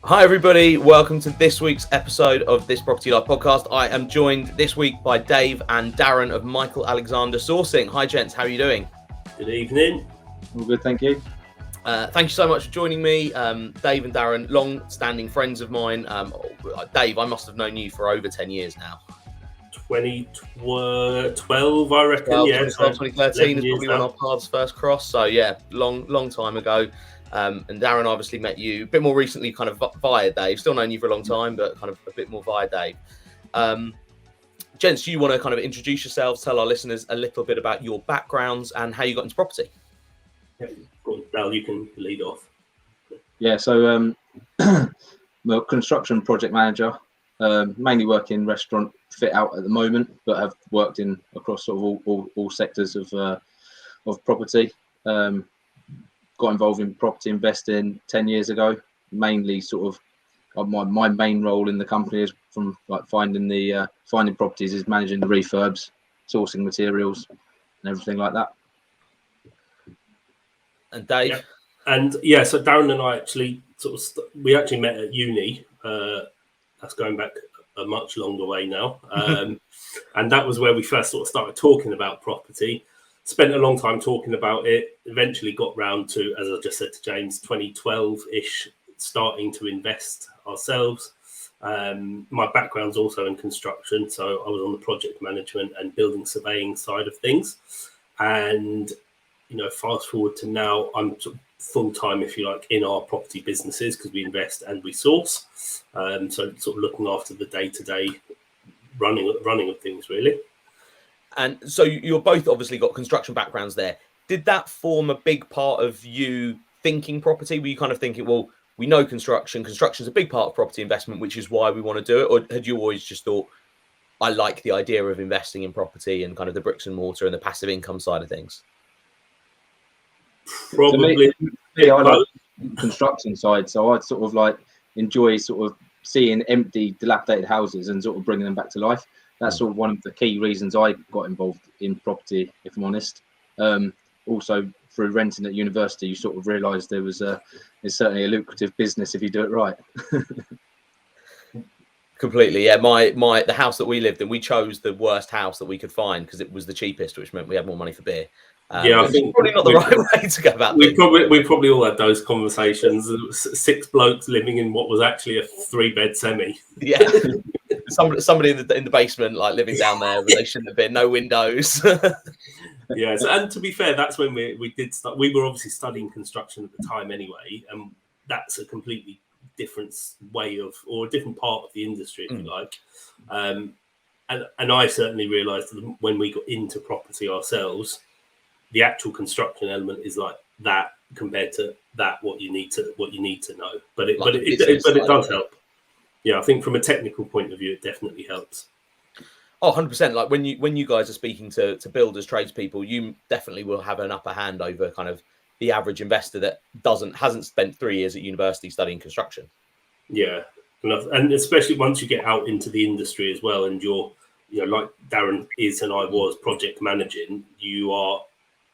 Hi everybody, welcome to this week's episode of This Property Life podcast. I am joined this week by Dave and Darren of Michael Alexander Sourcing. Hi gents, how are you doing? Good evening. All good, thank you. Thank you so much for joining me. Dave and Darren, long-standing friends of mine. Dave, I must have known you for over 10 years now. 2012, I reckon. 2013 is probably when our paths first crossed. So yeah, long time ago. And Darren obviously met you a bit more recently, kind of via Dave. Still known you for a long time, but kind of a bit more via Dave. Gents, do you want to kind of introduce yourselves, tell our listeners a little bit about your backgrounds and how you got into property? Yeah, go on, Dal, you can lead off. Yeah, so I'm a construction project manager, mainly work in restaurant fit out at the moment, but have worked in across sort of all sectors of property. Got involved in property investing 10 years ago. Mainly sort of my main role in the company is from like finding properties is managing the refurbs, sourcing materials and everything like that. And Dave? Yeah. And so Darren and I actually we actually met at uni. That's going back a much longer way now. And that was where we first sort of started talking about property. Spent a long time talking about it, eventually got round to, as I just said to James, 2012-ish, starting to invest ourselves. My background's also in construction, so I was on the project management and building surveying side of things. And, fast forward to now, I'm sort of full-time, if you like, in our property businesses because we invest and we source. So sort of looking after the day-to-day running of things, really. And so you're both obviously got construction backgrounds there. Did that form a big part of you thinking property? Were you kind of thinking, well, we know construction is a big part of property investment, which is why we want to do it? Or had you always just thought, I like the idea of investing in property and kind of the bricks and mortar and the passive income side of things? Probably. I like the construction side, so I'd sort of like enjoy sort of seeing empty, dilapidated houses and sort of bringing them back to life. That's sort of one of the key reasons I got involved in property, if I'm honest. Also, through renting at university, you sort of realise it's certainly a lucrative business if you do it right. Completely, yeah. The house that we lived in, we chose the worst house that we could find because it was the cheapest, which meant we had more money for beer. I think probably not the right way to go about it. We probably all had those conversations. 6 blokes living in what was actually a 3-bed semi. Yeah. Somebody in the basement, like living down there, where they shouldn't have been. No windows. Yeah, and to be fair, that's when we did start. We were obviously studying construction at the time anyway, and that's a completely different way of, or a different part of the industry, if you like. And I certainly realised that when we got into property ourselves, the actual construction element is like that compared to that what you need to know. But it does help. Yeah, I think from a technical point of view, it definitely helps. Oh, 100%. Like when you guys are speaking to builders, tradespeople, you definitely will have an upper hand over kind of the average investor that hasn't spent 3 years at university studying construction. Yeah, and especially once you get out into the industry as well, and you're, like Darren is and I was project managing, you are,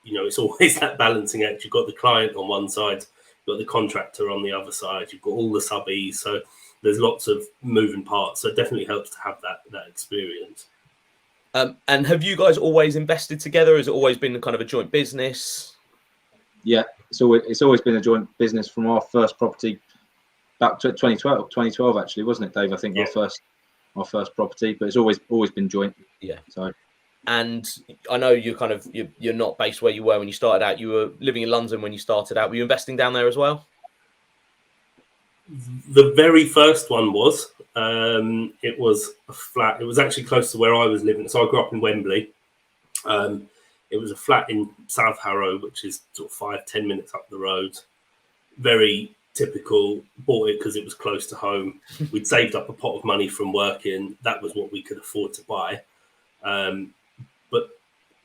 it's always that balancing act. You've got the client on one side, you've got the contractor on the other side, you've got all the subbies, so there's lots of moving parts. So it definitely helps to have that experience. And have you guys always invested together? Has it always been kind of a joint business? Yeah, so it's always been a joint business from our first property back to 2012 actually, wasn't it, Dave? I think our first property, but it's always been joint. Yeah. So, and I know you're not based where you were when you started out. You were living in London when you started out. Were you investing down there as well? The very first one was. It was a flat. It was actually close to where I was living. So I grew up in Wembley. It was a flat in South Harrow, which is sort of 5-10 minutes up the road. Very typical. Bought it because it was close to home. We'd saved up a pot of money from working. That was what we could afford to buy. But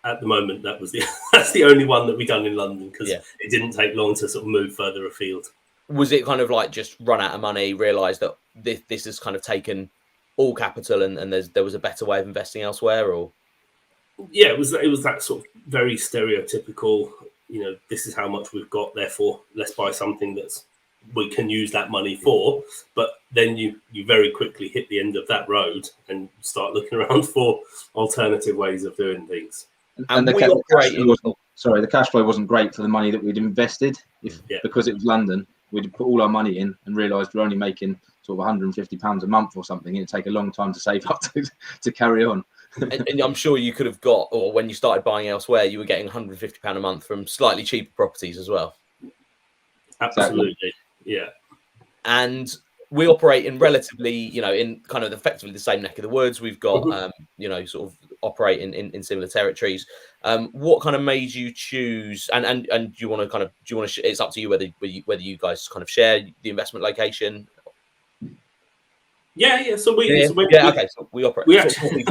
at the moment, that's the only one that we done in London because it didn't take long to sort of move further afield. Was it kind of like just run out of money, realised that this has kind of taken all capital and there was a better way of investing elsewhere? Or yeah, it was that sort of very stereotypical, this is how much we've got, therefore let's buy something that's we can use that money for. But then you very quickly hit the end of that road and start looking around for alternative ways of doing things. And the the cash flow wasn't great for the money that we'd invested. Because it was London, we'd put all our money in and realised we're only making sort of £150 a month or something. It'd take a long time to save up to carry on. And I'm sure you could have got, or when you started buying elsewhere, you were getting £150 a month from slightly cheaper properties as well. Absolutely, exactly. Yeah. And we operate in relatively, in kind of effectively the same neck of the woods. We've got, sort of operate in similar territories. What kind of made you choose? And do you want to it's up to you whether you guys kind of share the investment location. Yeah. So we operate. We actually,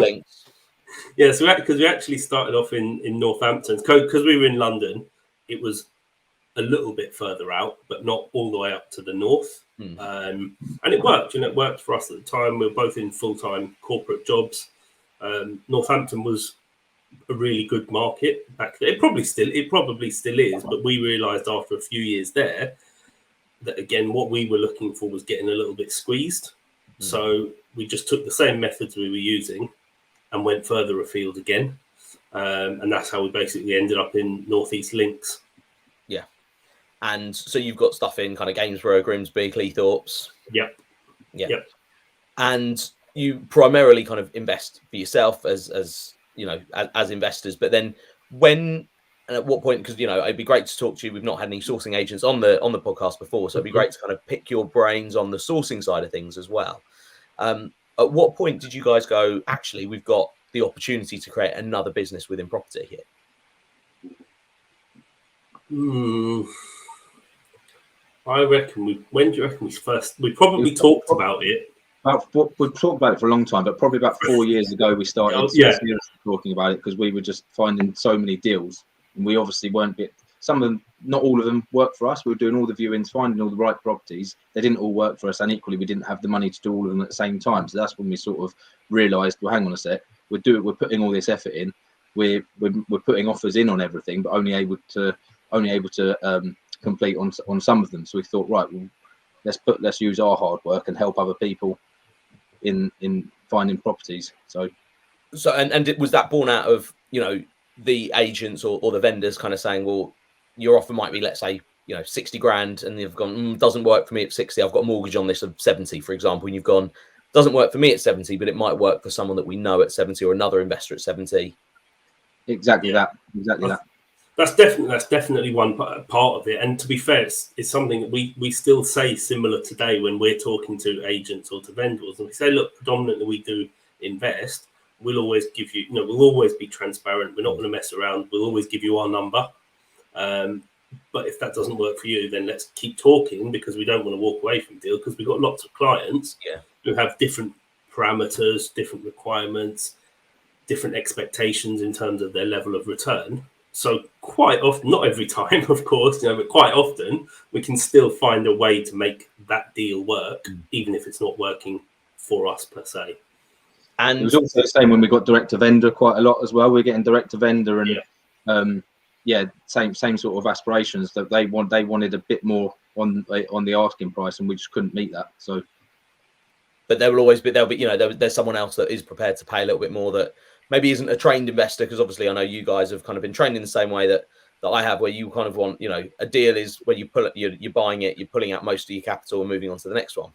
because we actually started off in Northampton because we were in London. It was a little bit further out, but not all the way up to the north. And it worked. It worked for us at the time. We were both in full-time corporate jobs. Northampton was a really good market back then. It probably still is, but we realised after a few years there that again what we were looking for was getting a little bit squeezed. So we just took the same methods we were using and went further afield again. And that's how we basically ended up in Northeast Links. Yeah. And so you've got stuff in kind of Gainsborough, Grimsby, Cleethorpes. Yep. And you primarily kind of invest for yourself as investors. But then when and at what point, because it'd be great to talk to you. We've not had any sourcing agents on the podcast before, so it'd be great to kind of pick your brains on the sourcing side of things as well. At what point did you guys go, actually, we've got the opportunity to create another business within property here? I reckon when do you reckon we probably talked about it? We've talked about it for a long time, but probably about 4 years ago we started seriously talking about it because we were just finding so many deals, and we obviously weren't some of them, not all of them, worked for us. We were doing all the viewings, finding all the right properties. They didn't all work for us, and equally we didn't have the money to do all of them at the same time. So that's when we sort of realised, well, hang on a sec, we're putting all this effort in, we're putting offers in on everything, but only able to complete on some of them. So we thought, right, well, let's use our hard work and help other people in finding properties. So and was that born out of the agents or the vendors kind of saying, well, your offer might be, let's say, 60 grand, and you've gone, doesn't work for me at 60. I've got a mortgage on this of 70, for example, and you've gone, doesn't work for me at 70, but it might work for someone that we know at 70 or another investor at 70. Exactly that. That's definitely one part of it. And to be fair, it's something that we still say similar today when we're talking to agents or to vendors, and we say, look, predominantly we do invest. We'll always give you, we'll always be transparent. We're not going to mess around. We'll always give you our number. But if that doesn't work for you, then let's keep talking, because we don't want to walk away from the deal, because we've got lots of clients who have different parameters, different requirements, different expectations in terms of their level of return. So quite often, not every time, of course, but quite often we can still find a way to make that deal work, even if it's not working for us per se. And it was also the same when we got direct to vendor quite a lot as well. We're getting direct to vendor, and same sort of aspirations that they wanted a bit more on the asking price, and we just couldn't meet that. So, but there's someone else that is prepared to pay a little bit more, that maybe isn't a trained investor, because obviously I know you guys have kind of been trained in the same way that I have, where you kind of want, a deal is where you pull it, you're buying it, you're pulling out most of your capital and moving on to the next one.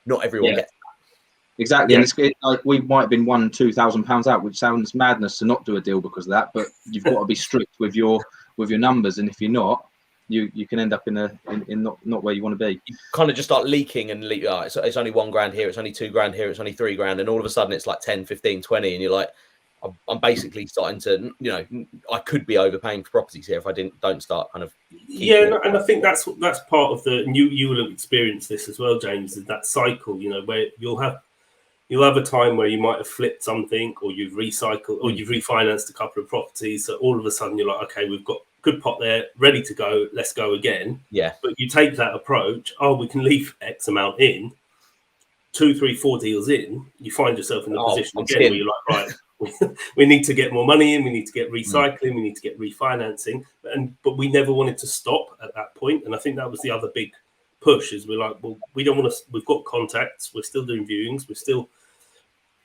Not everyone gets that. Exactly, and it's like we might have been £1,000-2,000 out, which sounds madness to not do a deal because of that. But you've got to be strict with your numbers, and if you're not, you can end up in not where you want to be. You kind of just start leaking and it's only £1,000 here, it's only £2,000 here, it's only £3,000, and all of a sudden it's like 10, 15, 20, and you're like, I'm basically starting to, I could be overpaying for properties here if I don't start kind of. And I think that's part of the. And you will have experienced this as well, James. Is that cycle, where you'll have a time where you might have flipped something, or you've recycled, or you've refinanced a couple of properties. So all of a sudden you're like, okay, we've got a good pot there, ready to go. Let's go again. Yeah. But you take that approach. Oh, we can leave X amount in. 2, 3, 4 deals in, you find yourself in the position again where you're like, right. We need to get more money in. We need to get recycling. We need to get refinancing. But we never wanted to stop at that point. And I think that was the other big push is we're like, well, we don't want to. We've got contacts. We're still doing viewings. We're still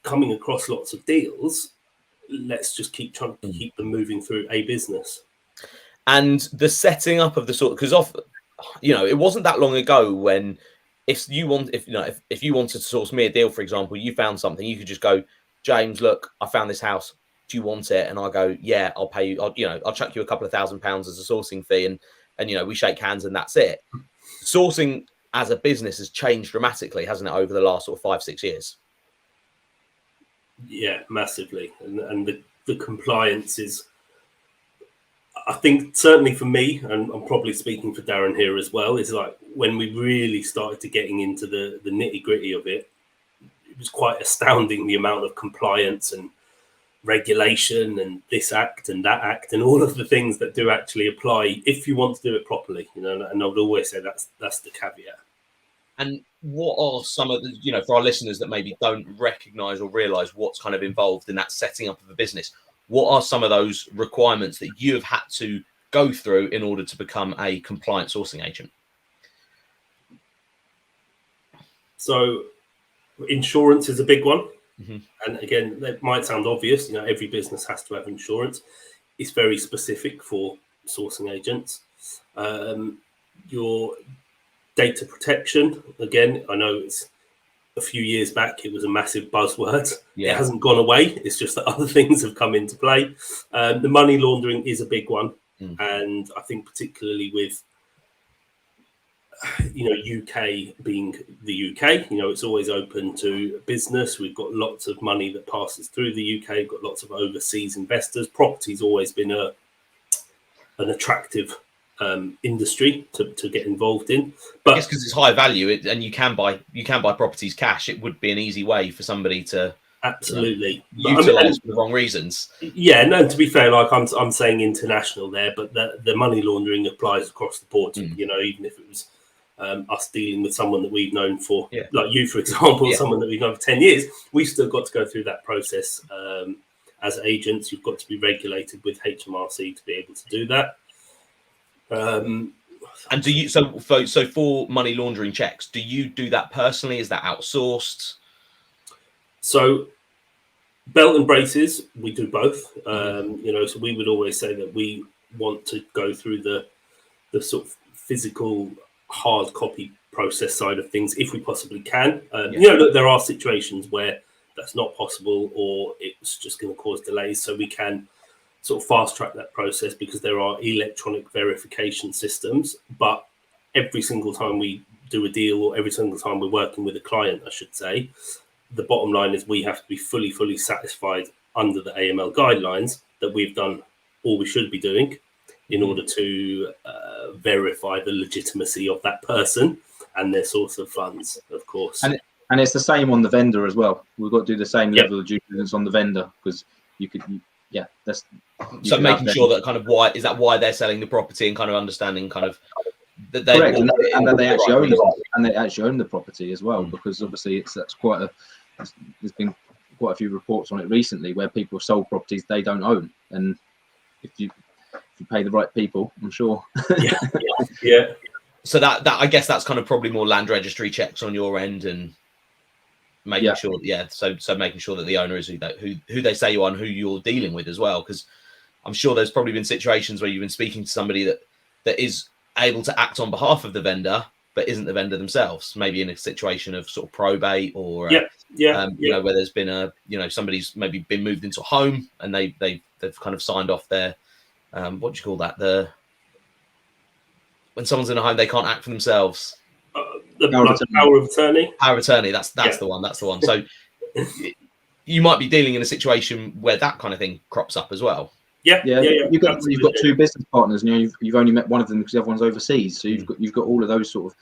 coming across lots of deals. Let's just keep trying to keep them moving through a business. And the setting up of the sort, because it wasn't that long ago when if you wanted to source me a deal, for example, you found something, you could just go, James, look, I found this house. Do you want it? And I go, yeah, I'll pay you. I'll chuck you a couple of £1,000 as a sourcing fee, and we shake hands and that's it. Sourcing as a business has changed dramatically, hasn't it, over the last sort of 5-6 years? Yeah, massively, and the compliance is. I think certainly for me, and I'm probably speaking for Darren here as well, is like when we really started to getting into the nitty gritty of it, it was quite astounding the amount of compliance and regulation and this act and that act and all of the things that do actually apply if you want to do it properly. And I would always say that's the caveat. And what are some of the, for our listeners that maybe don't recognise or realise what's kind of involved in that setting up of a business? What are some of those requirements that you have had to go through in order to become a compliant sourcing agent? So insurance is a big one. Mm-hmm. And again, that might sound obvious. Every business has to have insurance. It's very specific for sourcing agents. Your data protection, again, I know it's a few years back, it was a massive buzzword. Yeah. It hasn't gone away. It's just that other things have come into play. The money laundering is a big one. And I think particularly with, UK being the UK, it's always open to business. We've got lots of money that passes through the UK. We've got lots of overseas investors. Property's always been an attractive industry to get involved in, but because it's high value and you can buy properties cash, it would be an easy way for somebody to absolutely utilize for the wrong reasons. Yeah, no, to be fair, like I'm saying international there, but the money laundering applies across the board. Even if it was us dealing with someone that we've known for, like you, for example, someone that we've known for 10 years, we've still got to go through that process. As agents, you've got to be regulated with HMRC to be able to do that. And do you so for money laundering checks, do you do that personally? Is that outsourced? So belt and braces, we do both. So we would always say that we want to go through the sort of physical hard copy process side of things if we possibly can. Look, there are situations where that's not possible or it's just going to cause delays, so we can sort of fast track that process because there are electronic verification systems. But every single time we do a deal, or every single time we're working with a client, I should say, the bottom line is we have to be fully satisfied under the AML guidelines that we've done all we should be doing in order to verify the legitimacy of that person and their source of funds, of course. And it's the same on the vendor as well. We've got to do the same level of due diligence on the vendor because that's so making sure that kind of why they're selling the property and kind of understanding kind of that they correct, and that they actually own it, and they actually own the property as well, because obviously there's been quite a few reports on it recently where people have sold properties they don't own, and if you pay the right people, I'm sure. Yeah. So that I guess that's kind of probably more land registry checks on your end and making sure, so making sure that the owner is who they say you are and who you're dealing with as well, because I'm sure there's probably been situations where you've been speaking to somebody that is able to act on behalf of the vendor but isn't the vendor themselves, maybe in a situation of sort of probate or where there's been somebody's maybe been moved into a home and they've kind of signed off their what do you call that, when someone's in a home they can't act for themselves. The power of attorney. Power of attorney. That's the one. That's the one. So you might be dealing in a situation where that kind of thing crops up as well. Yeah. You've got two business partners, and you've only met one of them because the other one's overseas. So you've got all of those sort of.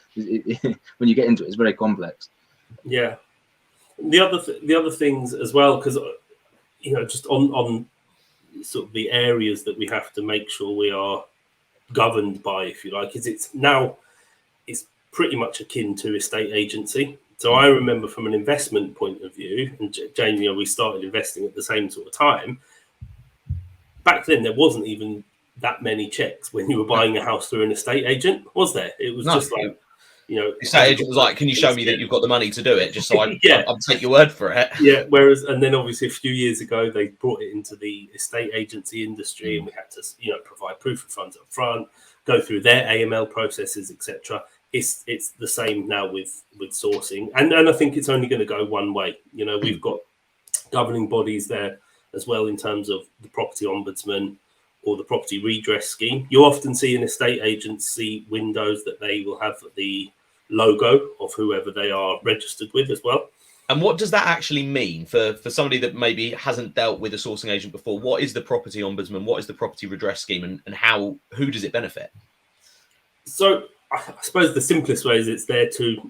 When you get into it, it's very complex. Yeah. The other things as well, because just on sort of the areas that we have to make sure we are governed by, if you like, is it's pretty much akin to estate agency. So I remember from an investment point of view, and Jane, we started investing at the same sort of time. Back then, there wasn't even that many checks when you were buying a house through an estate agent, was there? It was just like estate agent was like, "Can you show me that you've got the money to do it?" Just so I'll take your word for it. Yeah. Whereas, and then obviously a few years ago, they brought it into the estate agency industry, and we had to, provide proof of funds up front, go through their AML processes, etc. It's the same now with sourcing, and I think it's only going to go one way. We've got governing bodies there as well in terms of the property ombudsman or the property redress scheme. You often see in estate agency windows that they will have the logo of whoever they are registered with as well. And what does that actually mean for somebody that maybe hasn't dealt with a sourcing agent before? What is the property ombudsman? What is the property redress scheme, and who does it benefit? So I suppose the simplest way is it's there to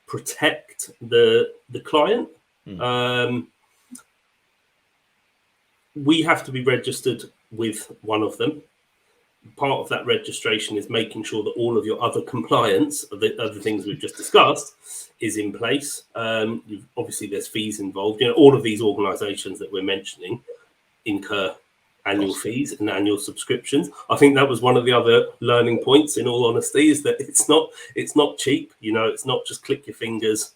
protect the client. We have to be registered with one of them. Part of that registration is making sure that all of your other compliance of the other things we've just discussed is in place. Obviously, there's fees involved. All of these organisations that we're mentioning incur annual fees and annual subscriptions. I think that was one of the other learning points, in all honesty, is that it's not cheap. It's not just click your fingers,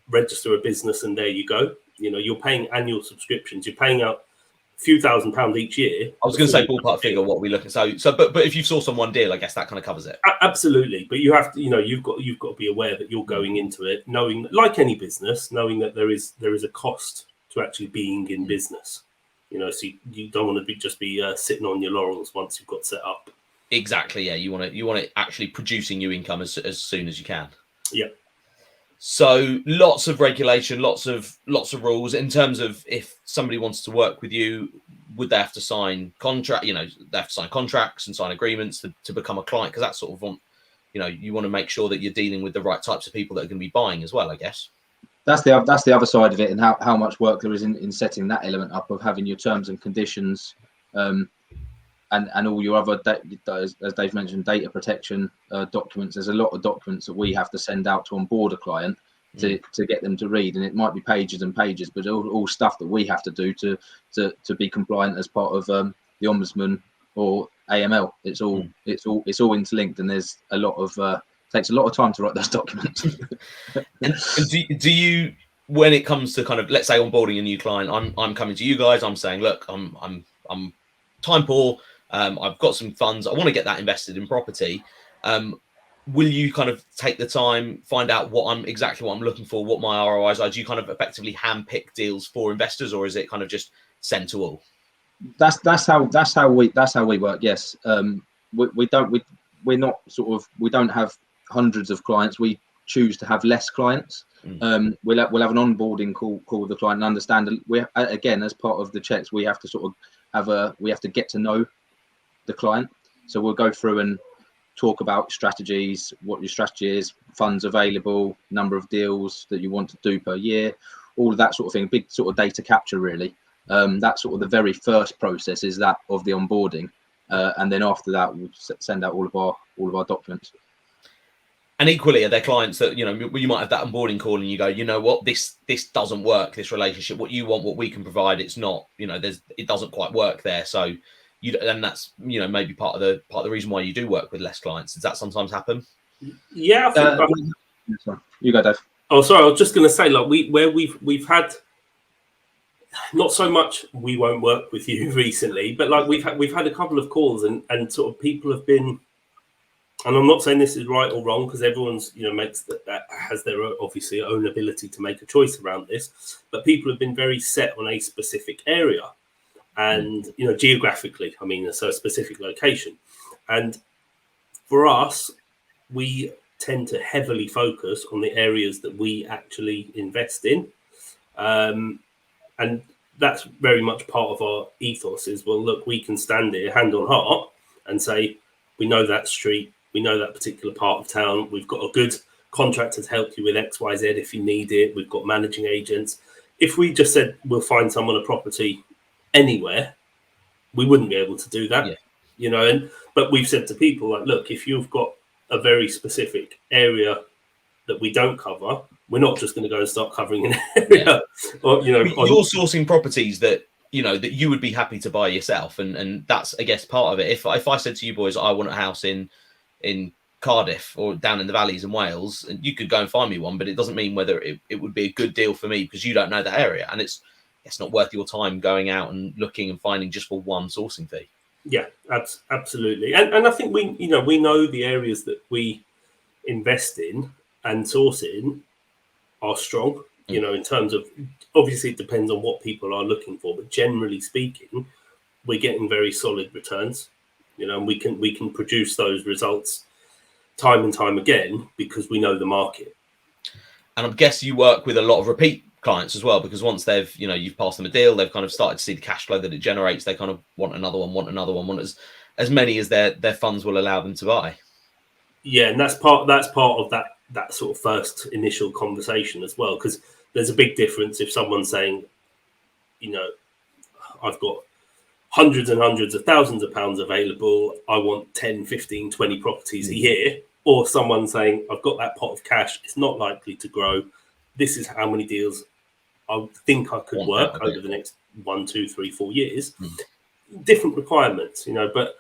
register a business, and there you go. You're paying annual subscriptions. You're paying out few £1,000s each year. I was going to say ballpark figure. What we looking but if you saw one deal, I guess that kind of covers it. Absolutely, but you have to, you've got to be aware that you're going into it knowing, like any business, knowing that there is a cost to actually being in business. So you don't want to be sitting on your laurels once you've got set up. Exactly. Yeah, you want it actually producing you income as soon as you can. Yeah. So lots of regulation, lots of rules in terms of if somebody wants to work with you, would they have to sign contract? They have to sign contracts and sign agreements to become a client, because that's sort of you want to make sure that you're dealing with the right types of people that are going to be buying as well, I guess. That's the other side of it, and how much work there is in setting that element up of having your terms and conditions, and all your other, as Dave mentioned, data protection documents. There's a lot of documents that we have to send out to onboard a client to get them to read, and it might be pages and pages, but all stuff that we have to do to be compliant as part of the ombudsman or AML. It's all interlinked, and there's a lot of takes a lot of time to write those documents. and do you, when it comes to kind of, let's say, onboarding a new client, I'm coming to you guys, I'm saying, look, I'm time poor, I've got some funds, I want to get that invested in property. Will you kind of take the time, find out what I'm looking for, what my ROIs are? Do you kind of effectively handpick deals for investors, or is it kind of just send to all? That's how we work. Yes, we don't have hundreds of clients. We choose to have less clients. We'll have an onboarding call with the client and understand. We, again, as part of the checks, we have to sort of we have to get to know the client. So we'll go through and talk about strategies, what your strategy is, funds available, number of deals that you want to do per year, all of that sort of thing. Big sort of data capture, really. That's sort of the very first process is that of the onboarding, and then after that we'll send out all of our documents. And equally, are there clients that you might have that onboarding call and you go, you know what, this doesn't work, this relationship, what you want, what we can provide, it's not, it doesn't quite work there. So and that's maybe part of the reason why you do work with less clients. Does that sometimes happen? Yeah, I think you go, Dave. Oh, sorry, I was just going to say, like we've had. Not so much we won't work with you recently, but like we've had a couple of calls and sort of people have been, and I'm not saying this is right or wrong because everyone's makes that has their obviously own ability to make a choice around this, but people have been very set on a specific area and geographically, I mean, so a specific location, and for us we tend to heavily focus on the areas that we actually invest in. And that's very much part of our ethos is, well, look, we can stand here hand on heart and say, we know that street, we know that particular part of town, we've got a good contractor to help you with X, Y, Z if you need it, we've got managing agents. If we just said we'll find someone a property anywhere, we wouldn't be able to do that, but we've said to people, like, look, if you've got a very specific area that we don't cover, we're not just going to go and start covering an area. Or, you're sourcing properties that that you would be happy to buy yourself, and that's, I guess, part of it. If I said to you boys, I want a house in Cardiff or down in the valleys in Wales, and you could go and find me one, but it doesn't mean whether it would be a good deal for me because you don't know that area, and it's not worth your time going out and looking and finding just for one sourcing fee. Yeah, absolutely. And I think we know the areas that we invest in and source in are strong, in terms of, obviously it depends on what people are looking for, but generally speaking, we're getting very solid returns, and we can produce those results time and time again because we know the market. And I guess you work with a lot of repeat clients as well, because once they've, you've passed them a deal, they've kind of started to see the cash flow that it generates. They kind of want another one, want as many as their funds will allow them to buy. Yeah, and that's part of that sort of first initial conversation as well, because there's a big difference if someone's saying, I've got hundreds and hundreds of thousands of pounds available, I want 10, 15, 20 properties a year, or someone saying, I've got that pot of cash, it's not likely to grow, this is how many deals I think I could work over the next 1, 2, 3, 4 years. Different requirements, but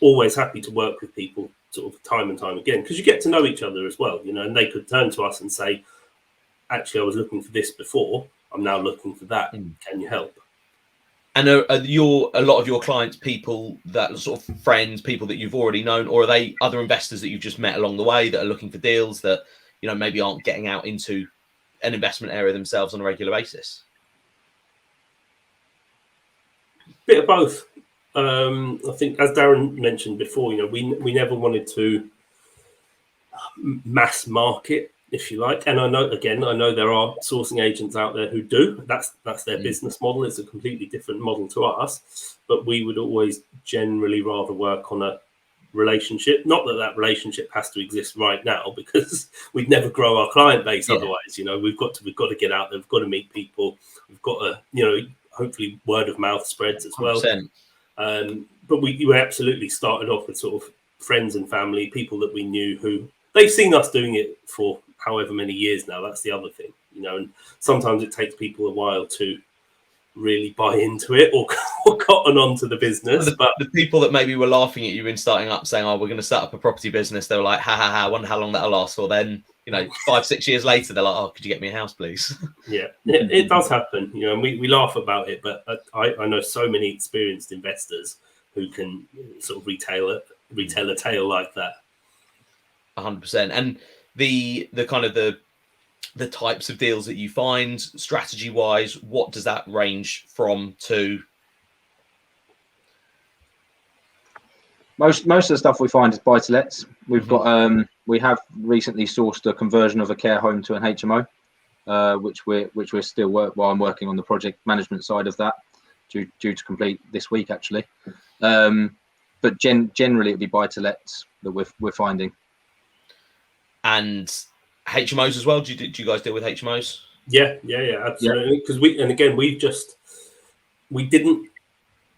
always happy to work with people sort of time and time again, because you get to know each other as well, and they could turn to us and say, actually, I was looking for this before, I'm now looking for that. Can you help? And are a lot of your clients people that sort of friends, people that you've already known, or are they other investors that you've just met along the way that are looking for deals that, maybe aren't getting out into an investment area themselves on a regular basis? Bit of both. I think, as Darren mentioned before, we never wanted to mass market, if you like. And I know there are sourcing agents out there who do. That's their business model. It's a completely different model to us. But we would always generally rather work on a relationship. Not that relationship has to exist right now, because we'd never grow our client base otherwise. We've got to get out there. We've got to meet people. We've got to, hopefully word of mouth spreads as well. 100%. But we absolutely started off with sort of friends and family, people that we knew who they've seen us doing it for however many years now. That's the other thing, and sometimes it takes people a while to really buy into it or cotton onto the business. But the people that maybe were laughing at you in starting up, saying, "Oh, we're going to start up a property business," they were like, "Ha ha ha! I wonder how long that'll last." Or then, 5-6 years later, they're like, "Oh, could you get me a house, please?" Yeah, it does happen, and we laugh about it. But I know so many experienced investors who can sort of retell a tale like that. 100%. And the kind of the types of deals that you find, strategy wise, what does that range from to? Most of the stuff we find is buy-to-lets. We've got we have recently sourced a conversion of a care home to an HMO, which we're still while I'm working on the project management side of that, due to complete this week actually. But generally it'd be buy-to-lets that we're finding. And HMOs as well. Do you guys deal with HMOs? Yeah, absolutely. Because we didn't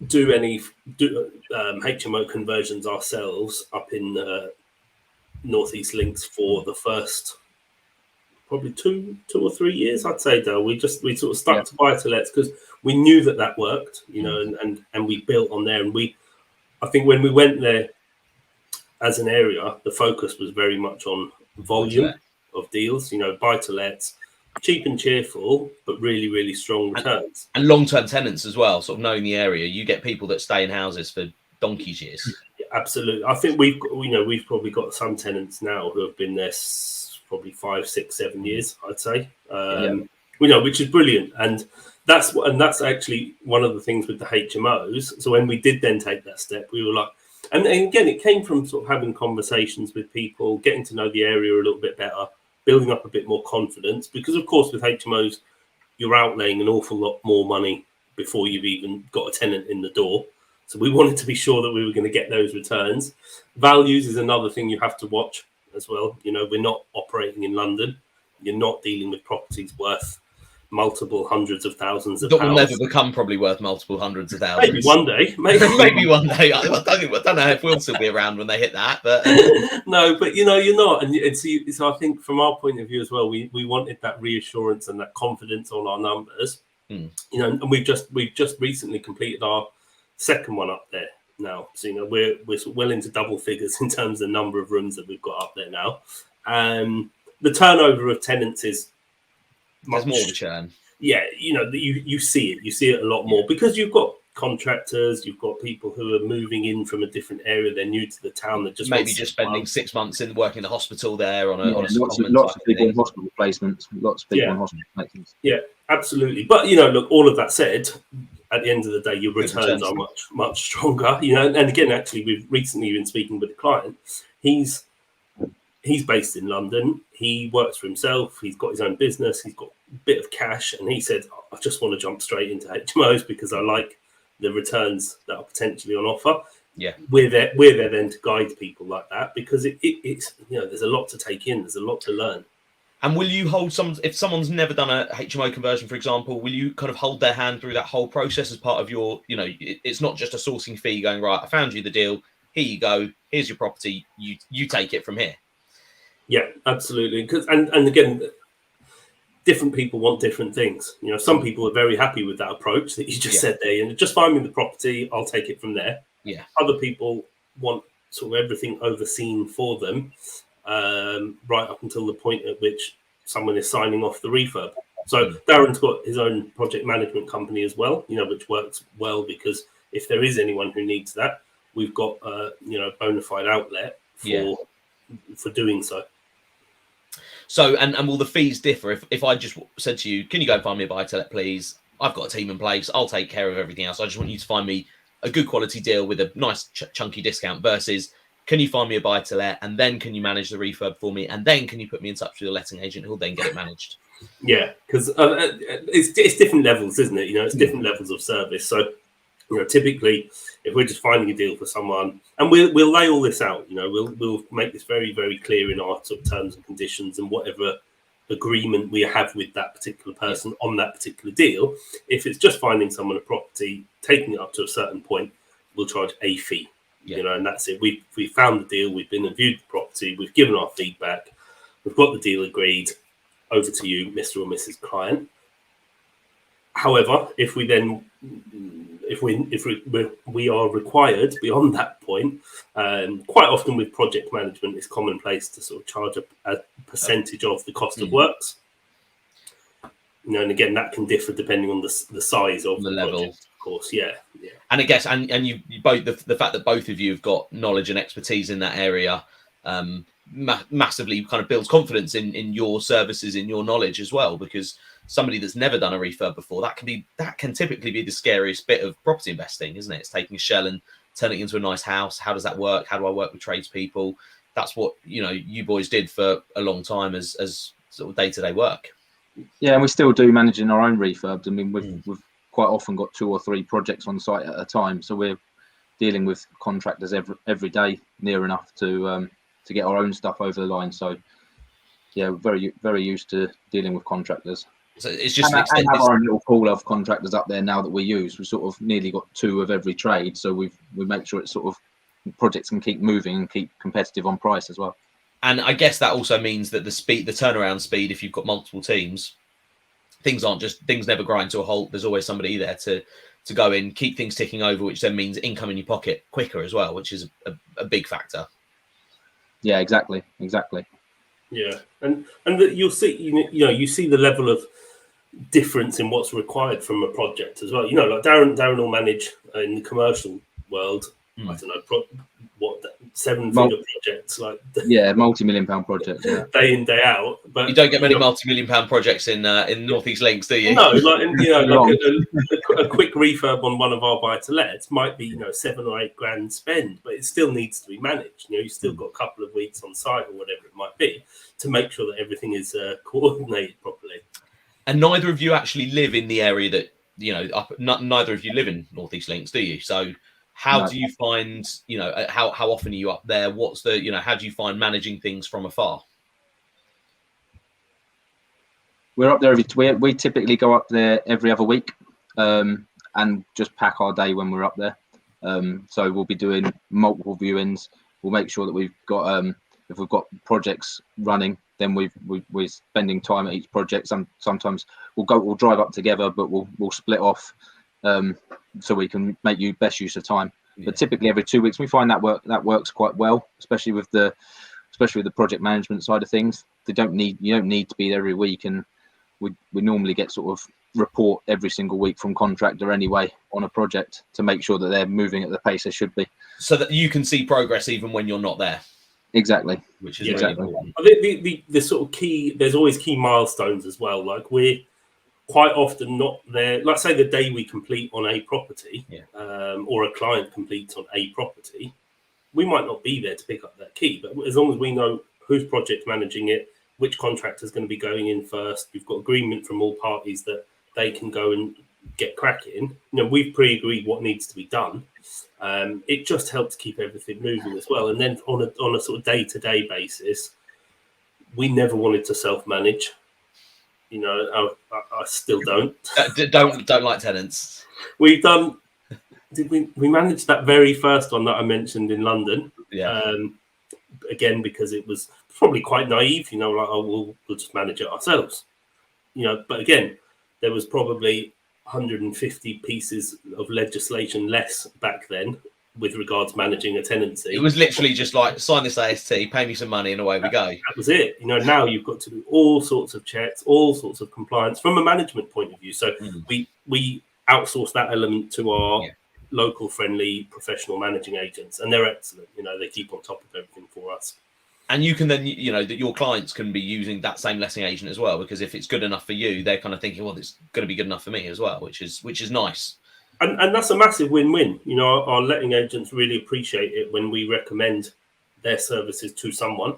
do any HMO conversions ourselves up in Northeast Links for the first probably two or 3 years, I'd say. Though we sort of stuck to buy-to-lets because we knew that worked, and we built on there. And I think when we went there as an area, the focus was very much on volume of deals, buy-to-lets, cheap and cheerful, but really, really strong returns. And long-term tenants as well, sort of knowing the area. You get people that stay in houses for donkey's years. Yeah, absolutely. I think we've probably got some tenants now who have been there probably 5, 6, 7 years, I'd say. Which is brilliant. And that's actually one of the things with the HMOs. So when we did then take that step, we were like, and again, it came from sort of having conversations with people, getting to know the area a little bit better, building up a bit more confidence. Because, of course, with HMOs, you're outlaying an awful lot more money before you've even got a tenant in the door. So we wanted to be sure that we were going to get those returns. Values is another thing you have to watch as well. We're not operating in London. You're not dealing with properties worth multiple hundreds of thousands of pounds. That will never become probably worth multiple hundreds of thousands. Maybe one day. Maybe one day. I don't know if we'll still be around when they hit that. But no, but you're not. And so I think from our point of view as well, we wanted that reassurance and that confidence on our numbers. And we've just recently completed our second one up there. now. So we're well into double figures in terms of the number of rooms that we've got up there now. The turnover of tenants is there's more of a churn. Yeah, you see it a lot more because you've got contractors, you've got people who are moving in from a different area, they're new to the town, that just maybe just spending 6 months in working in the hospital there on a lots of people on hospital placements, lots of people on hospital placements. Yeah, absolutely. But look, all of that said, at the end of the day, your returns are much stronger. And again, actually, we've recently been speaking with a client. He's based in London. He works for himself. He's got his own business. He's got a bit of cash, and he said, "I just want to jump straight into HMOs because I like the returns that are potentially on offer." Yeah, we're there then to guide people like that because it's there's a lot to take in. There's a lot to learn. And will you hold if someone's never done a HMO conversion, for example, will you kind of hold their hand through that whole process as part of your, it's not just a sourcing fee going, right, I found you the deal, here you go, here's your property, you take it from here. Yeah, absolutely. Because and again, different people want different things. Some people are very happy with that approach that you just said there, and just find me the property, I'll take it from there. Yeah. Other people want sort of everything overseen for them, right up until the point at which someone is signing off the refurb. So Darren's got his own project management company as well, which works well because if there is anyone who needs that, we've got a bona fide outlet for doing so. So, and will the fees differ? If I just said to you, can you go and find me a buy-to-let, please? I've got a team in place. I'll take care of everything else. I just want you to find me a good quality deal with a nice chunky discount versus can you find me a buy-to-let and then can you manage the refurb for me? And then can you put me in touch with a letting agent who'll then get it managed? Yeah, because it's different levels, isn't it? It's different levels of service. So, typically, if we're just finding a deal for someone, and we'll lay all this out, we'll make this very, very clear in our sort of terms and conditions and whatever agreement we have with that particular person on that particular deal. If it's just finding someone a property, taking it up to a certain point, we'll charge a fee, and that's it. We found the deal, we've been and viewed the property, we've given our feedback, we've got the deal agreed, over to you, Mr. or Mrs. Client. However, if we are required beyond that point, quite often with project management, it's commonplace to sort of charge a percentage of the cost of works. And again, that can differ depending on the size of the level, project, of course. Yeah. And I guess, and you both, the fact that both of you have got knowledge and expertise in that area, massively kind of builds confidence in your services, in your knowledge as well, because somebody that's never done a refurb before, that can typically be the scariest bit of property investing, isn't it? It's taking a shell and turning it into a nice house. How does that work? How do I work with tradespeople? That's what you boys did for a long time as sort of day-to-day work. Yeah, and we still do managing our own refurbs. I mean, we've quite often got 2 or 3 projects on site at a time, so we're dealing with contractors every day, near enough to get our own stuff over the line. So yeah, we're very, very used to dealing with contractors. So it's just and have our own little pool of contractors up there now that we use. We sort of nearly got 2 of every trade, so we make sure it's sort of projects can keep moving and keep competitive on price as well. And I guess that also means that the turnaround speed, if you've got multiple teams, things never grind to a halt. There's always somebody there to go in, keep things ticking over, which then means income in your pocket quicker as well, which is a big factor. Yeah, exactly. Yeah, and you'll see, you see the level of difference in what's required from a project as well. Like Darren will manage in the commercial world. I don't know what 7-figure projects, like multi-million-pound projects, day in day out. But you don't get many multi-million-pound projects in Northeast Links, do you? No, like a quick refurb on one of our buy-to-lets might be 7 or 8 grand spend, but it still needs to be managed. You still got a couple of weeks on site or whatever it might be to make sure that everything is coordinated properly. And neither of you actually live in the area that neither of you live in Northeast Links, do you? So how do you find, how often are you up there? What's the, how do you find managing things from afar? We're up there we typically go up there every other week, and just pack our day when we're up there. So we'll be doing multiple viewings. We'll make sure that we've got, if we've got projects running, then we're spending time at each project. Sometimes we'll drive up together, but we'll split off, so we can make best use of time. but typically every 2 weeks. We find that works quite well, especially with the project management side of things. You don't need to be there every week, and we normally get sort of report every single week from contractor anyway on a project to make sure that they're moving at the pace they should be, so that you can see progress even when you're not there. Exactly. Which is really important. I think the sort of key, there's always key milestones as well. Like we're quite often not there. Like say the day we complete on a property, or a client completes on a property, we might not be there to pick up that key. But as long as we know who's project managing it, which contractor is going to be going in first, we've got agreement from all parties that they can go and get cracking. We've pre-agreed what needs to be done. It just helps keep everything moving as well. And then on a sort of day-to-day basis, we never wanted to self-manage. I still don't. Don't like tenants. We've done. We managed that very first one that I mentioned in London. Yeah. Again, because it was probably quite naive. Like we'll just manage it ourselves. But again, there was probably 150 pieces of legislation less back then with regards to managing a tenancy. It was literally just like, sign this AST, pay me some money, and away we go. That was it. Now you've got to do all sorts of checks, all sorts of compliance from a management point of view. So we outsource that element to our local friendly professional managing agents, and they're excellent. They keep on top of everything for us. And you can then, that your clients can be using that same letting agent as well, because if it's good enough for you, they're kind of thinking, well, it's going to be good enough for me as well, which is nice. And that's a massive win-win. Our letting agents really appreciate it when we recommend their services to someone.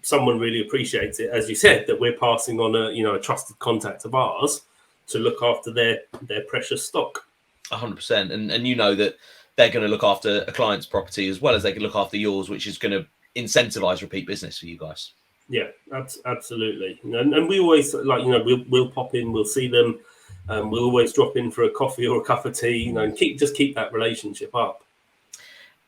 Someone really appreciates it, as you said, that we're passing on a trusted contact of ours to look after their precious stock. 100%. And that they're going to look after a client's property as well as they can look after yours, which is going to incentivize repeat business for you guys. Yeah, absolutely. And we always we'll pop in, we'll see them, we'll always drop in for a coffee or a cup of tea, and keep that relationship up.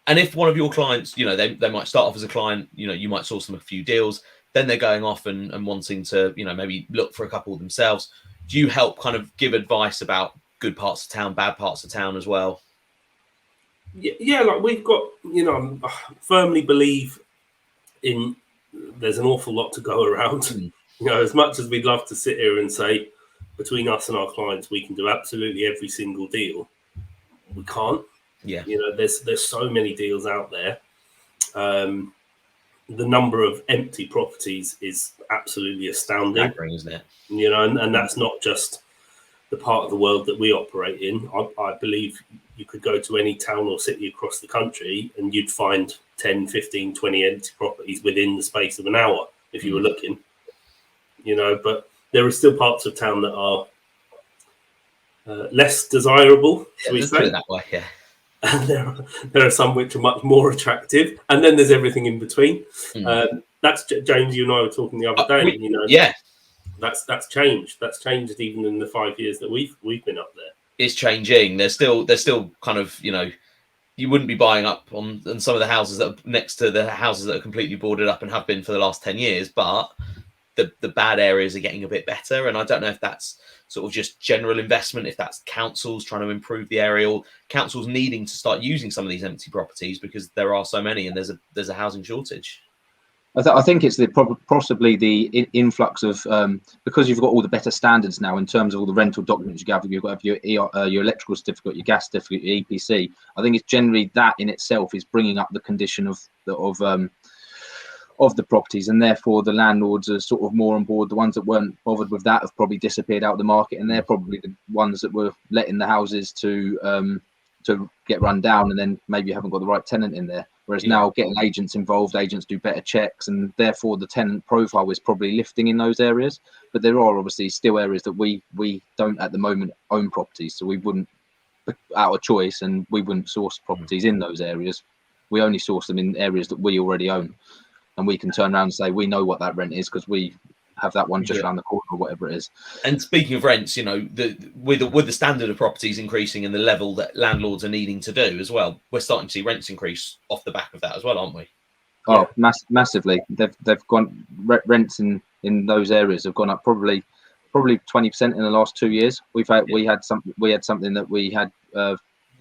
And if one of your clients, they might start off as a client, you might source them a few deals, then they're going off and wanting to, maybe look for a couple themselves. Do you help kind of give advice about good parts of town, bad parts of town as well? Yeah, like we've got, I firmly believe in there's an awful lot to go around. As much as we'd love to sit here and say between us and our clients we can do absolutely every single deal, we can't. There's so many deals out there. The number of empty properties is absolutely astounding, isn't it? And that's not just the part of the world that we operate in. I believe you could go to any town or city across the country and you'd find 10, 15, 20 empty properties within the space of an hour if you were looking. But there are still parts of town that are less desirable, shall we say. Put it that way, yeah. And there are some which are much more attractive, and then there's everything in between. That's James. You and I were talking the other day. That's changed. That's changed even in the 5 years that we've been up there. It's changing. There's still kind of you wouldn't be buying up on some of the houses that are next to the houses that are completely boarded up and have been for the last 10 years, but the bad areas are getting a bit better. And I don't know if that's sort of just general investment, if that's councils trying to improve the area, or councils needing to start using some of these empty properties because there are so many and there's a housing shortage. I think it's possibly the influx of because you've got all the better standards now in terms of all the rental documents you have. You've got your electrical certificate, your gas certificate, your EPC. I think it's generally that in itself is bringing up the condition of the properties, and therefore the landlords are sort of more on board. The ones that weren't bothered with that have probably disappeared out of the market, and they're probably the ones that were letting the houses to get run down, and then maybe you haven't got the right tenant in there. Whereas now getting agents involved, agents do better checks, and therefore the tenant profile is probably lifting in those areas. But there are obviously still areas that we don't at the moment own properties, so we wouldn't, out of choice, and we wouldn't source properties in those areas. We only source them in areas that we already own, and we can turn around and say we know what that rent is because we have that one just around the corner or whatever it is. And speaking of rents, with the standard of properties increasing and the level that landlords are needing to do as well, we're starting to see rents increase off the back of that as well, aren't we? Oh, massively. They've gone, rents in those areas have gone up probably 20% in the last 2 years. We had something that we had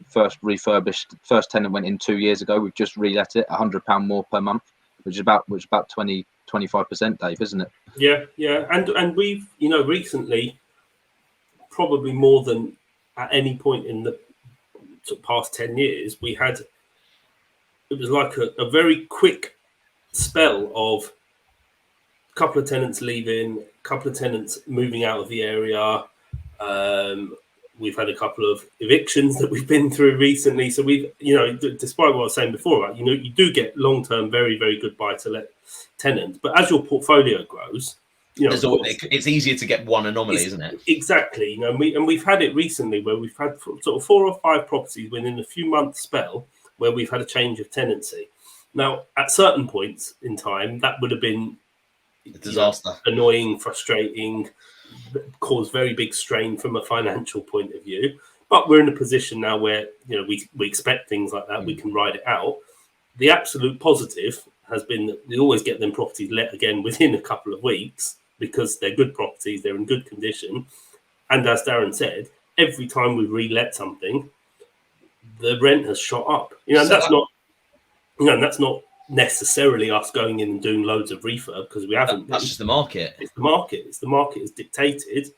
first tenant went in 2 years ago. We've just relet it £100 more per month, which is about 25%, Dave, isn't it? Yeah, and we've recently, probably more than at any point in the past 10 years, it was like a very quick spell of a couple of tenants leaving, a couple of tenants moving out of the area. We've had a couple of evictions that we've been through recently. So we've, despite what I was saying before, about, you do get long-term, very, very good buy-to-let tenants. But as your portfolio grows, it's easier to get one anomaly, isn't it? Exactly. We've had it recently where we've had sort of 4 or 5 properties within a few months spell where we've had a change of tenancy. Now, at certain points in time, that would have been a disaster, annoying, frustrating, cause very big strain from a financial point of view. But we're in a position now where we expect things like that. We can ride it out. The absolute positive has been that we always get them properties let again within a couple of weeks because they're good properties, they're in good condition. And as Darren said, every time we relet something, the rent has shot up. That's not necessarily us going in and doing loads of refurb because we haven't. That's just the market. It's the market. The market has dictated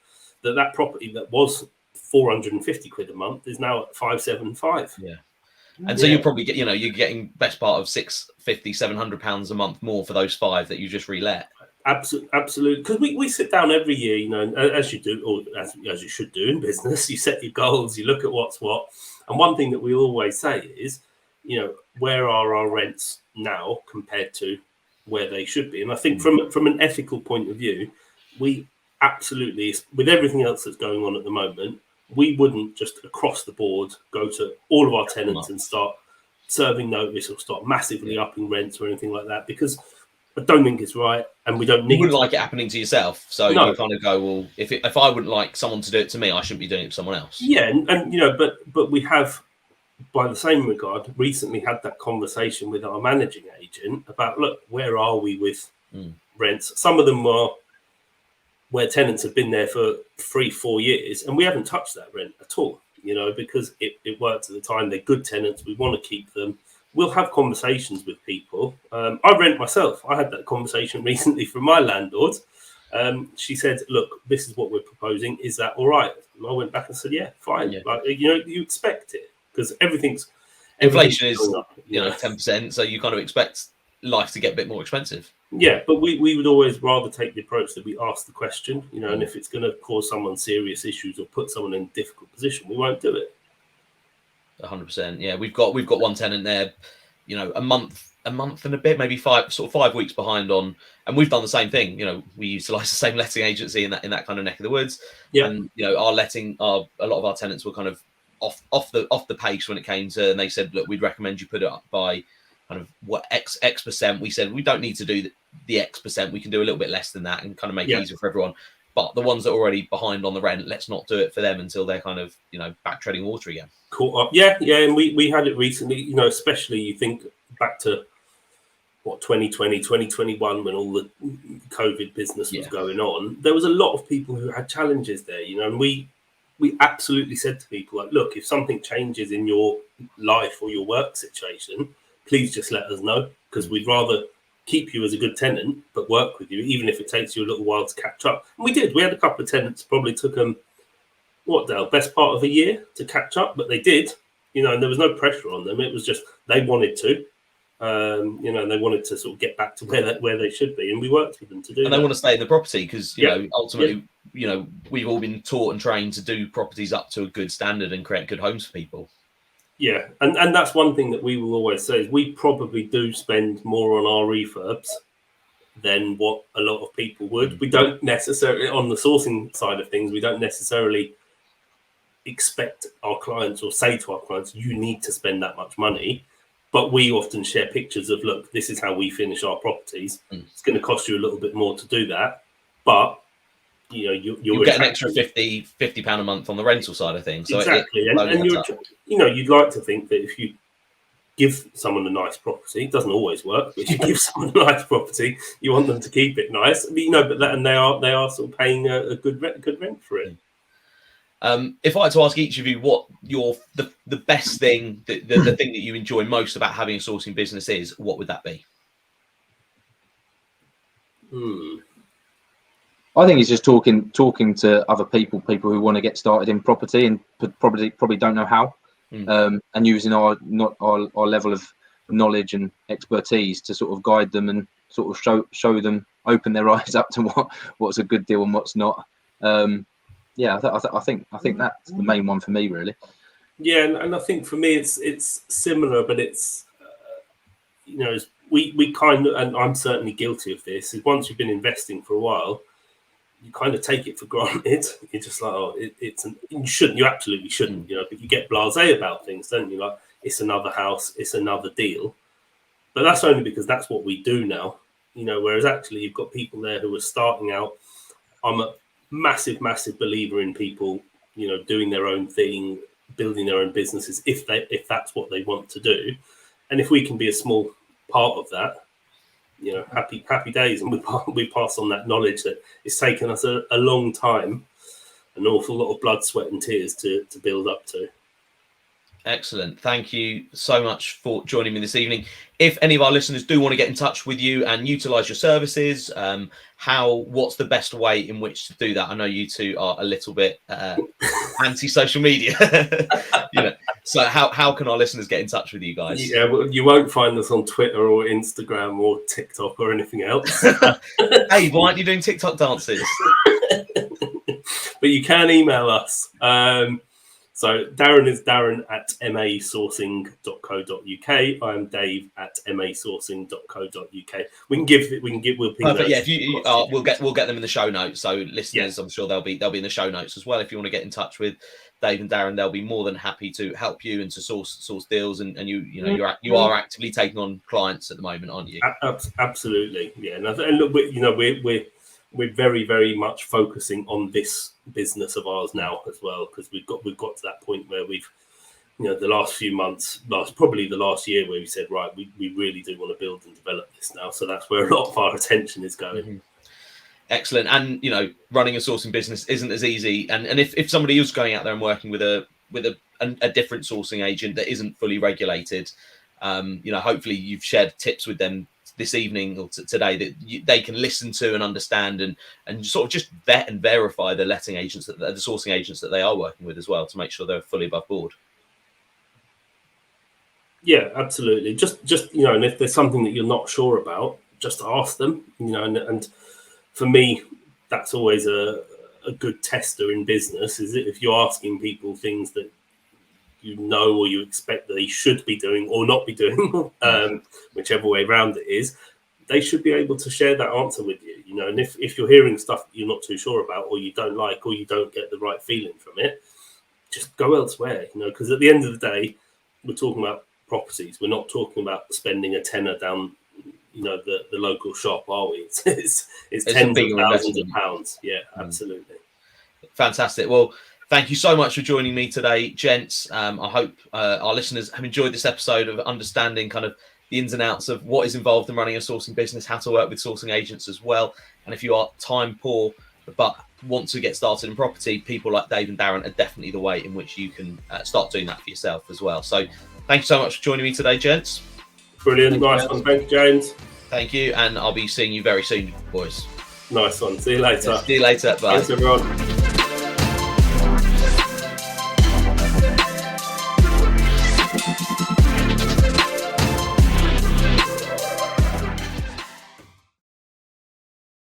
that property that was £450 a month is now at 575. Yeah. And so you probably get, you're getting best part of £650-700 a month more for those 5 that you just relet. Absolutely. Because we sit down every year, as you do, or as you should do in business, you set your goals, you look at what's what. And one thing that we always say is, where are our rents now compared to where they should be? And I think from an ethical point of view, we absolutely, with everything else that's going on at the moment, we wouldn't just across the board go to all of our tenants and start serving notice or start massively upping rents or anything like that, because I don't think it's right, and we don't need. You wouldn't like it happening to yourself, so you kind of go, well, if I wouldn't like someone to do it to me, I shouldn't be doing it to someone else. Yeah, and but we have, by the same regard, recently had that conversation with our managing agent about, look, where are we with rents? Some of them are where tenants have been there for 3-4 years, and we haven't touched that rent at all, because it worked at the time. They're good tenants. We want to keep them. We'll have conversations with people. I rent myself. I had that conversation recently from my landlord. She said, look, this is what we're proposing. Is that all right? And I went back and said, yeah, fine. Yeah. Like, you expect it because inflation is up, 10%. So you kind of expect life to get a bit more expensive. Yeah, but we would always rather take the approach that we ask the question, and if it's going to cause someone serious issues or put someone in a difficult position, we won't do it. 100%. Yeah, we've got one tenant there, a month and a bit, maybe 5 weeks behind on, and we've done the same thing. We utilize the same letting agency in that kind of neck of the woods. Yeah. And our letting, a lot of our tenants were kind of off the pace when it came to, and they said, look, we'd recommend you put it up by kind of what X percent. We said we don't need to do the X percent. We can do a little bit less than that and kind of make it easier for everyone. But the ones that are already behind on the rent, let's not do it for them until they're kind of, back treading water again. Caught up. Yeah. And we had it recently, especially you think back to 2020, 2021, when all the COVID business was going on. There was a lot of people who had challenges there, and we absolutely said to people, like, look, if something changes in your life or your work situation, please just let us know, because we'd rather keep you as a good tenant, but work with you, even if it takes you a little while to catch up. And we did. We had a couple of tenants, probably took them, Dale, best part of a year to catch up, but they did, and there was no pressure on them. It was just they wanted to, they wanted to sort of get back to where they should be, and we worked with them to do that. And they want to stay in the property because, ultimately, we've all been taught and trained to do properties up to a good standard and create good homes for people. Yeah, and that's one thing that we will always say is we probably do spend more on our refurbs than what a lot of people would. We don't necessarily, on the sourcing side of things, we don't necessarily expect our clients or say to our clients, you need to spend that much money. But we often share pictures of, look, this is how we finish our properties. It's going to cost you a little bit more to do that. But, you'll get an extra £50 a month on the rental side of things. So exactly. And you'd like to think that if you give someone a nice property, it doesn't always work, but if you give someone a nice property, you want them to keep it nice. But they are sort of paying a good rent for it. If I had to ask each of you what the best thing, the thing that you enjoy most about having a sourcing business is, what would that be? I think it's just talking to other people who want to get started in property and probably don't know how, and using our level of knowledge and expertise to sort of guide them and sort of show them, open their eyes up to what's a good deal and what's not. Yeah, I think that's the main one for me, really. Yeah, and I think for me it's similar, but it's we kind of, and I'm certainly guilty of this, is once you've been investing for a while, you kind of take it for granted. You're just like, oh, you absolutely shouldn't, but you get blasé about things, don't you? Like, it's another house, it's another deal. But that's only because that's what we do now, whereas actually you've got people there who are starting out. I'm a massive believer in people, doing their own thing, building their own businesses, if that's what they want to do. And if we can be a small part of that, happy days, and we pass on that knowledge that it's taken us a long time, an awful lot of blood, sweat and tears to build up to. Excellent. Thank you so much for joining me this evening. If any of our listeners do want to get in touch with you and utilize your services, what's the best way in which to do that? I know you two are a little bit anti-social media, so how can our listeners get in touch with you guys? Yeah, well, you won't find us on Twitter or Instagram or TikTok or anything else. Hey, why aren't you doing TikTok dances? But you can email us. So Darren is Darren at masourcing.co.uk. I'm Dave at masourcing.co.uk. We'll ping perfect. those. Yeah, we'll get them in the show notes. So listeners, I'm sure they'll be in the show notes as well. If you want to get in touch with Dave and Darren, they'll be more than happy to help you and to source deals. And you are actively taking on clients at the moment, aren't you? Absolutely, yeah. And look, we're very, very much focusing on this business of ours now as well, because we've got to that point where we've, the last few months, probably the last year, where we said, right, we really do want to build and develop this now. So that's where a lot of our attention is going. Mm-hmm. Excellent. And running a sourcing business isn't as easy. And if somebody is going out there and working with a different sourcing agent that isn't fully regulated, hopefully you've shared tips with them this evening or today that they can listen to and understand and sort of just vet and verify the letting agents, the sourcing agents that they are working with as well, to make sure they're fully above board. Yeah, absolutely. Just and if there's something that you're not sure about, just ask them. And for me, that's always a good tester in business. Is if you're asking people things that or you expect that they should be doing or not be doing, whichever way around it is, they should be able to share that answer with you. And if you're hearing stuff that you're not too sure about, or you don't like, or you don't get the right feeling from it, just go elsewhere. Because at the end of the day, we're talking about properties. We're not talking about spending a tenner down, the local shop, are we? It's tens of thousands of pounds. Yeah, absolutely. Fantastic. Well, thank you so much for joining me today, gents. I hope our listeners have enjoyed this episode of understanding kind of the ins and outs of what is involved in running a sourcing business, how to work with sourcing agents as well. And if you are time poor but want to get started in property, people like Dave and Darren are definitely the way in which you can start doing that for yourself as well. So thank you so much for joining me today, gents. Brilliant. Nice one. Thank you, James. Thank you. And I'll be seeing you very soon, boys. Nice one. See you later. See you later. Bye. Thanks, everyone.